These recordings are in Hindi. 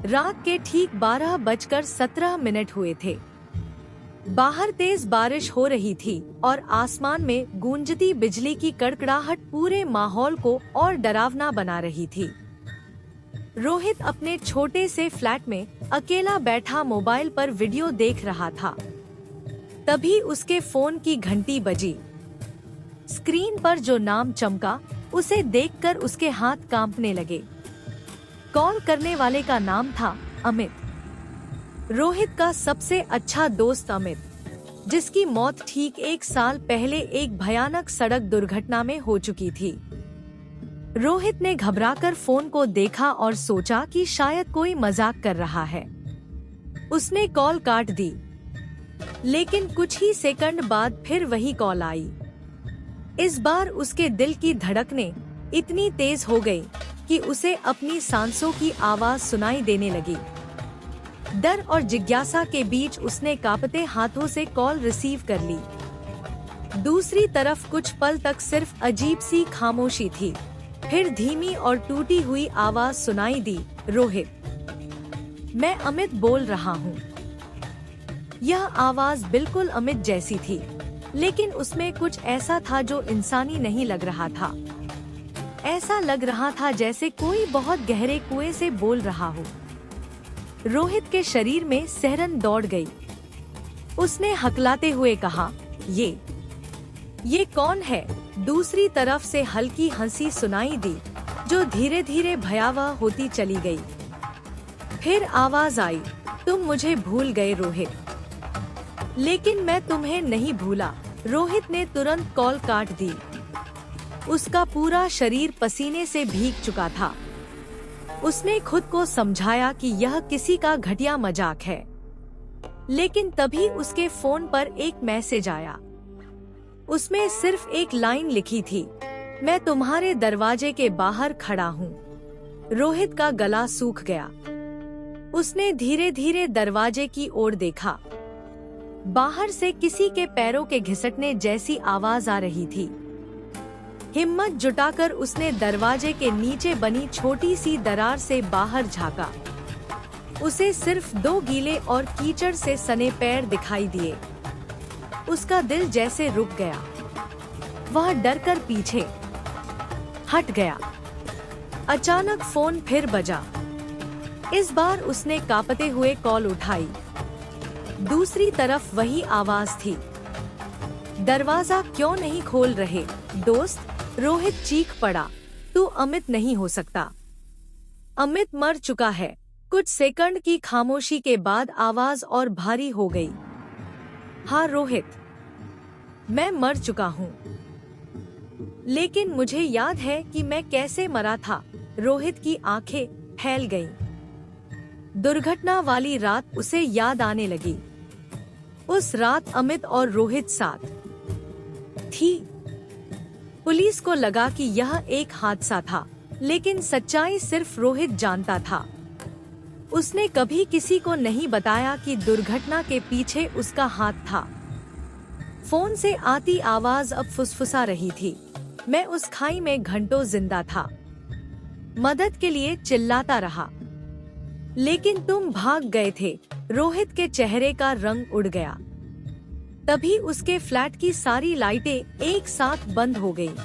रात के ठीक 12:17 हुए थे। बाहर तेज बारिश हो रही थी और आसमान में गूंजती बिजली की कड़कड़ाहट पूरे माहौल को और डरावना बना रही थी। रोहित अपने छोटे से फ्लैट में अकेला बैठा मोबाइल पर वीडियो देख रहा था। तभी उसके फोन की घंटी बजी। स्क्रीन पर जो नाम चमका, उसे देखकर उसके हाथ कांपने लगे। कॉल करने वाले का नाम था अमित, रोहित का सबसे अच्छा दोस्त अमित, जिसकी मौत ठीक 1 साल पहले एक भयानक सड़क दुर्घटना में हो चुकी थी। रोहित ने घबराकर फोन को देखा और सोचा कि शायद कोई मजाक कर रहा है। उसने कॉल काट दी, लेकिन कुछ ही सेकंड बाद फिर वही कॉल आई। इस बार उसके दिल की धड़कनें इतनी तेज हो गई कि उसे अपनी सांसों की आवाज सुनाई देने लगी। डर और जिज्ञासा के बीच उसने कांपते हाथों से कॉल रिसीव कर ली। दूसरी तरफ कुछ पल तक सिर्फ अजीब सी खामोशी थी। फिर धीमी और टूटी हुई आवाज सुनाई दी, रोहित, मैं अमित बोल रहा हूँ। यह आवाज बिल्कुल अमित जैसी थी, लेकिन उसमें कुछ ऐसा था जो इंसानी नहीं लग रहा था। ऐसा लग रहा था जैसे कोई बहुत गहरे कुएं से बोल रहा हो। रोहित के शरीर में सिहरन दौड़ गई। उसने हकलाते हुए कहा, ये कौन है? दूसरी तरफ से हल्की हंसी सुनाई दी, जो धीरे धीरे भयावह होती चली गई। फिर आवाज आई, तुम मुझे भूल गए रोहित। लेकिन मैं तुम्हें नहीं भूला। रोहित ने तुरंत कॉल काट दी। उसका पूरा शरीर पसीने से भीग चुका था। उसने खुद को समझाया कि यह किसी का घटिया मजाक है, लेकिन तभी उसके फोन पर एक मैसेज आया। उसमें सिर्फ एक लाइन लिखी थी, मैं तुम्हारे दरवाजे के बाहर खड़ा हूँ। रोहित का गला सूख गया। उसने धीरे धीरे दरवाजे की ओर देखा। बाहर से किसी के पैरों के घिसटने जैसी आवाज आ रही थी। हिम्मत जुटाकर उसने दरवाजे के नीचे बनी छोटी सी दरार से बाहर झांका। उसे सिर्फ 2 गीले और कीचड़ से सने पैर दिखाई दिए। उसका दिल जैसे रुक गया। वह डरकर पीछे हट गया। अचानक फोन फिर बजा। इस बार उसने कांपते हुए कॉल उठाई। दूसरी तरफ वही आवाज थी, दरवाजा क्यों नहीं खोल रहे दोस्त? रोहित चीख पड़ा, तू अमित नहीं हो सकता। अमित मर चुका है। कुछ सेकंड की खामोशी के बाद आवाज और भारी हो गई। हाँ रोहित, मैं मर चुका हूँ, लेकिन मुझे याद है कि मैं कैसे मरा था। रोहित की आंखें फैल गईं। दुर्घटना वाली रात उसे याद आने लगी। उस रात अमित और रोहित साथ थी। पुलिस को लगा कि यह एक हादसा था, लेकिन सच्चाई सिर्फ रोहित जानता था। उसने कभी किसी को नहीं बताया कि दुर्घटना के पीछे उसका हाथ था। फोन से आती आवाज अब फुसफुसा रही थी, मैं उस खाई में घंटों जिंदा था, मदद के लिए चिल्लाता रहा, लेकिन तुम भाग गए थे। रोहित के चेहरे का रंग उड़ गया। तभी उसके फ्लैट की सारी लाइटें एक साथ बंद हो गईं।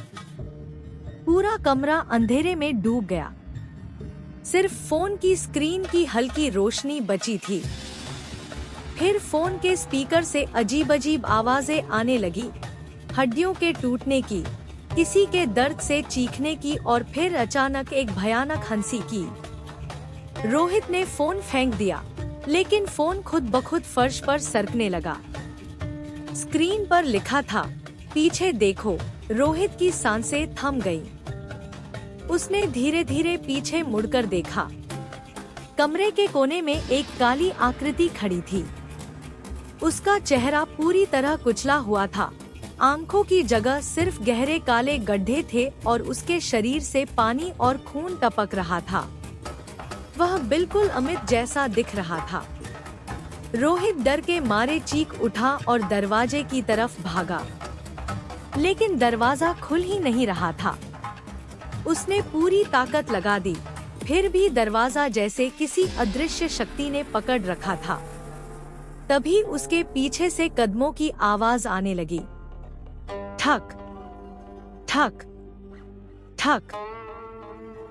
पूरा कमरा अंधेरे में डूब गया। सिर्फ फोन की स्क्रीन की हल्की रोशनी बची थी। फिर फोन के स्पीकर से अजीब अजीब आवाजें आने लगी, हड्डियों के टूटने की, किसी के दर्द से चीखने की और फिर अचानक एक भयानक हंसी की। रोहित ने फोन फेंक दिया, लेकिन फोन खुद ब खुद फर्श पर सरकने लगा। स्क्रीन पर लिखा था, पीछे देखो। रोहित की सांसें थम गईं। उसने धीरे धीरे पीछे मुड़कर देखा। कमरे के कोने में एक काली आकृति खड़ी थी। उसका चेहरा पूरी तरह कुचला हुआ था। आंखों की जगह सिर्फ गहरे काले गड्ढे थे और उसके शरीर से पानी और खून टपक रहा था। वह बिल्कुल अमित जैसा दिख रहा था। रोहित डर के मारे चीख उठा और दरवाजे की तरफ भागा, लेकिन दरवाजा खुल ही नहीं रहा था। उसने पूरी ताकत लगा दी, फिर भी दरवाजा जैसे किसी अदृश्य शक्ति ने पकड़ रखा था। तभी उसके पीछे से कदमों की आवाज आने लगी। ठक ठक ठक।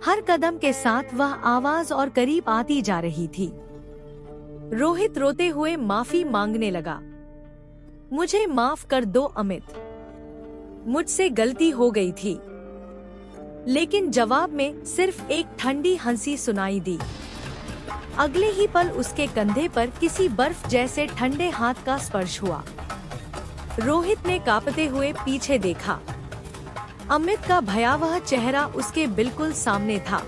हर कदम के साथ वह आवाज और करीब आती जा रही थी। रोहित रोते हुए माफी मांगने लगा। मुझे माफ कर दो अमित, मुझसे गलती हो गई थी। लेकिन जवाब में सिर्फ एक ठंडी हंसी सुनाई दी। अगले ही पल उसके कंधे पर किसी बर्फ जैसे ठंडे हाथ का स्पर्श हुआ। रोहित ने कांपते हुए पीछे देखा। अमित का भयावह चेहरा उसके बिल्कुल सामने था।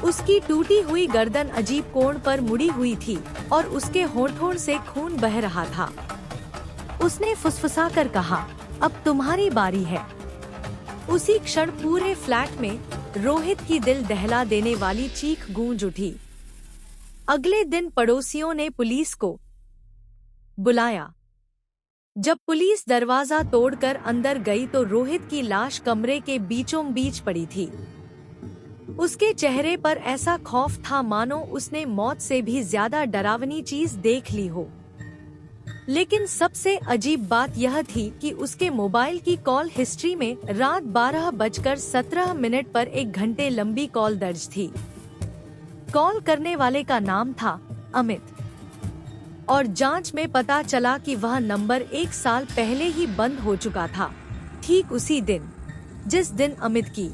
उसकी टूटी हुई गर्दन अजीब कोण पर मुड़ी हुई थी और उसके होठों से खून बह रहा था। उसने फुसफुसाकर कहा, अब तुम्हारी बारी है। उसी क्षण पूरे फ्लैट में रोहित की दिल दहला देने वाली चीख गूंज उठी। अगले दिन पड़ोसियों ने पुलिस को बुलाया। जब पुलिस दरवाजा तोड़कर अंदर गई तो रोहित की लाश कमरे के बीचों बीच पड़ी थी। उसके चेहरे पर ऐसा खौफ था मानो उसने मौत से भी ज्यादा डरावनी चीज देख ली हो। लेकिन सबसे अजीब बात यह थी कि उसके मोबाइल की कॉल हिस्ट्री में रात 12:17 पर 1 घंटे लंबी कॉल दर्ज थी। कॉल करने वाले का नाम था अमित और जांच में पता चला कि वह नंबर 1 साल पहले ही बंद हो चुका था, ठीक उसी दिन जिस दिन अमित की